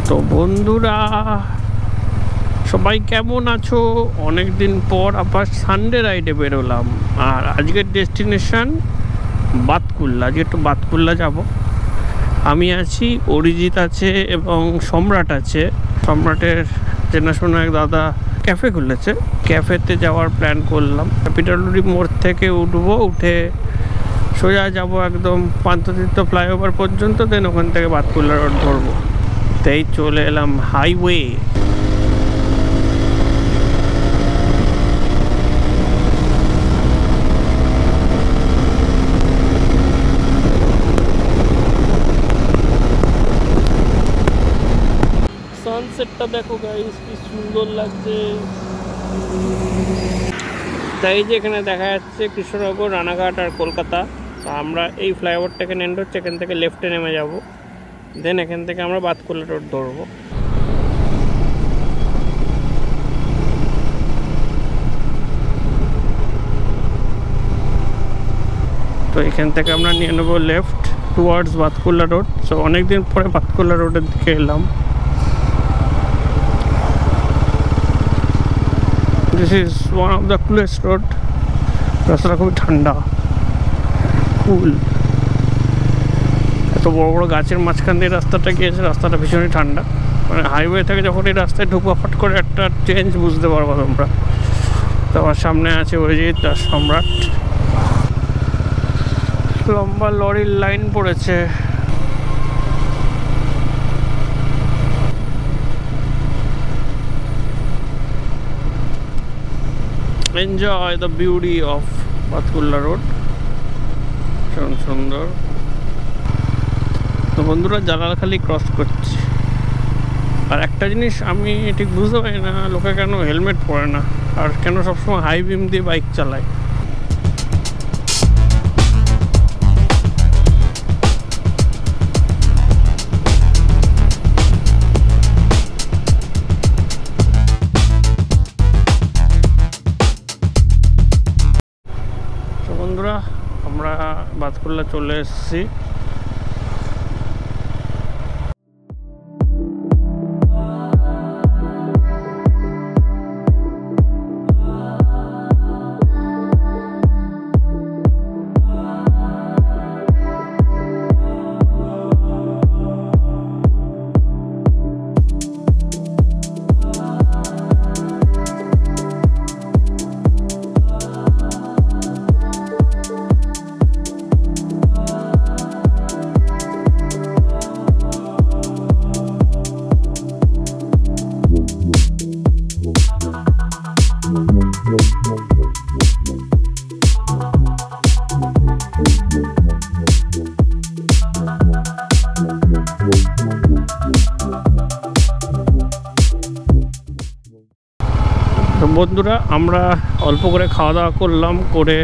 তো বন্ধুরা সবাই কেমন আছো? অনেক দিন পর আবার সানডে রাইডে বেরোলাম। আর আজকের ডেস্টিনেশন বাতকুল্লা। আজকে একটু বাতকুল্লা যাব। আমি আছি, অরিজিৎ আছে এবং সম্রাট আছে। সম্রাটের চেনাশোনা এক দাদা ক্যাফে খুলেছে, ক্যাফেতে যাওয়ার প্ল্যান করলাম। ক্যাপিটালুরি মোড় থেকে উঠবো, উঠে সোজা যাব একদম পান্থতীর্থ ফ্লাইওভার পর্যন্ত, দেন ওখান থেকে বাতকুল্লা রোড ধরবো। তাই চলে এলাম হাইওয়ে। সানসেটটা দেখো গাইস, কি সুন্দর লাগছে। তাই যে এখানে দেখা যাচ্ছে কৃষ্ণনগর, রানাঘাট আর কলকাতা। তো আমরা এই ফ্লাইওভারটাকে এন্ড হচ্ছে, এখান থেকে লেফটে নেমে যাব, দেন এখান থেকে আমরা বাতকুল্লা রোড ধরবো। তো এখান থেকে আমরা নিয়ে নেবো left towards Batkulla road. So অনেকদিন পরে বাতকুল্লা রোডের দিকে এলাম। This is one of the coolest road. রাস্তাটা খুবই ঠান্ডা, কুল। এত বড় বড় গাছের মাঝখান দিয়ে রাস্তাটা গিয়েছে, রাস্তাটা ভীষণই ঠান্ডা। মানে হাইওয়ে থেকে যখন এই রাস্তায় ঢুকবো, ফট করে একটা চেঞ্জ বুঝতে পারবো তোমরা। তো আমার সামনে আছে অরিজিৎ আর সম্রাট। লম্বা লরির লাইন পড়েছে। Enjoy the beauty of Batkulla road. ভীষণ সুন্দর। তো বন্ধুরা, জালালখালি ক্রস করছি। আর একটা জিনিস আমি ঠিক বুঝতে পারি না, লোকে কেন হেলমেট পরে না, আর কেন সবসময় হাই বিম দিয়ে বাইক চালায়। তো বন্ধুরা, আমরা বাতকুল্লা চলে এসেছি। বন্ধুরা, আমরা অল্প করে খাওয়া দাওয়া করলাম, করে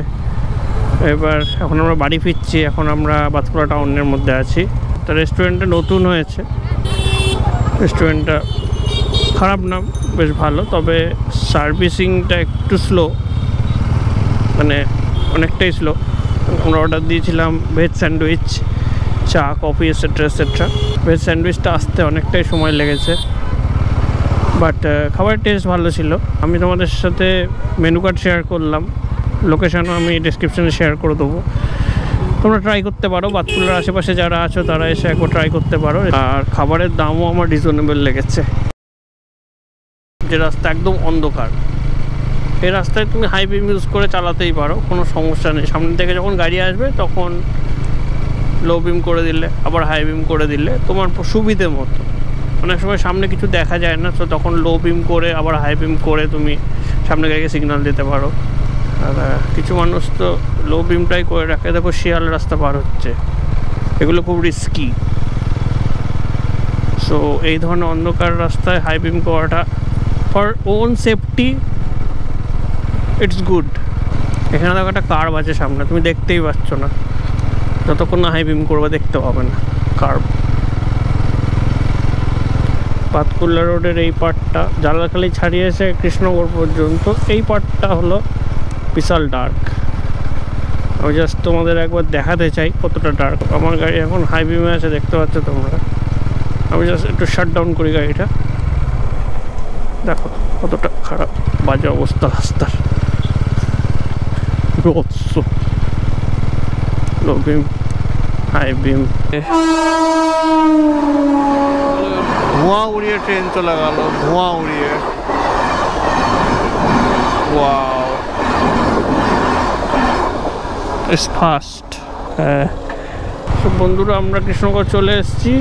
এখন আমরা বাড়ি ফিরছি। এখন আমরা বাতকুল্লা টাউনের মধ্যে আছি। তো রেস্টুরেন্টটা নতুন হয়েছে। রেস্টুরেন্টটা খারাপ না, বেশ ভালো, তবে সার্ভিসিংটা একটু স্লো, মানে অনেকটাই স্লো। আমরা অর্ডার দিয়েছিলাম ভেজ স্যান্ডউইচ, চা, কফি এটসেট্রা এটসেট্রা। ভেজ স্যান্ডউইচটা আসতে অনেকটাই সময় লেগেছে, বাট খাবারের টেস্ট ভালো ছিল। আমি তোমাদের সাথে মেনু কার্ড শেয়ার করলাম, লোকেশানও আমি ডিসক্রিপশানে শেয়ার করে দেবো। তোমরা ট্রাই করতে পারো, বাতকুল্লার আশেপাশে যারা আছো তারা এসে একবার ট্রাই করতে পারো। আর খাবারের দামও আমার রিজনেবল লেগেছে। যে রাস্তা একদম অন্ধকার, এই রাস্তায় তুমি হাই বিম ইউজ করে চালাতেই পারো, কোনো সমস্যা নেই। সামনে থেকে যখন গাড়ি আসবে তখন লো বিম করে দিলে, আবার হাই বিম করে দিলে তোমার সুবিধে মতো। অনেক সময় সামনে কিছু দেখা যায় না, তো তখন লো বিম করে আবার হাই বিম করে তুমি সামনে গাড়িকে সিগন্যাল দিতে পারো। আর কিছু মানুষ তো লো বিমটাই করে রাখে। দেখো, শিয়াল রাস্তা পার হচ্ছে, এগুলো খুব রিস্কি। সো এই ধরনের অন্ধকার রাস্তায় হাই বিম করাটা for own safety, it's good. এখানে দেখো একটা কার বাজে সামনে, তুমি দেখতেই পাচ্ছ না, যতক্ষণ না হাই বিম করবে দেখতে পাবে না কার। বাতকুল্লা রোডের এই পার্টটা জালালখালি ছাড়িয়েছে কৃষ্ণনগর পর্যন্ত, এই পার্টটা হলো বিশাল ডার্ক। আমি জাস্ট তোমাদের একবার দেখাতে চাই কতটা ডার্ক। আমার গাড়ি এখন হাই বিমে আছে, দেখতে পাচ্ছ তোমরা। আমি জাস্ট একটু শাট ডাউন করি গাড়িটা। দেখো কতটা খারাপ বাজে অবস্থা রাস্তার, লো বিম হাই বিম। ধোঁয়া উড়িয়ে ট্রেন চলে গেল, ধোঁয়া উড়িয়ে। Wow, it's fast. হ্যাঁ, সব বন্ধুরা আমরা কৃষ্ণনগর চলে এসেছি।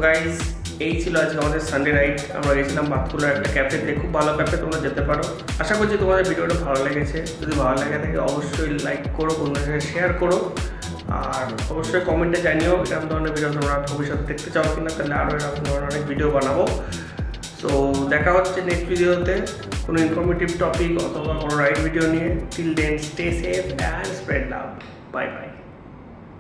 গাইজ, এই ছিল আজকে আমাদের সানডে নাইট। আমরা গেছিলাম বাতকুলার একটা ক্যাফেতে, খুব ভালো ক্যাফে, তোমরা যেতে পারো। আশা করছি তোমাদের ভিডিওটা ভালো লেগেছে। যদি ভালো লাগে থাকে অবশ্যই লাইক করো, বন্ধুদের সাথে শেয়ার করো, আর অবশ্যই কমেন্টে জানিও এরকম ধরনের ভিডিও তোমরা ভবিষ্যতে দেখতে চাও কিনা, তাহলে আরও এরকম ধরনের অনেক ভিডিও বানাবো। তো দেখা হচ্ছে নেক্সট ভিডিওতে কোনো ইনফরমেটিভ টপিক অথবা কোনো রাইড ভিডিও নিয়ে। Till then stay safe and spread love. Bye by.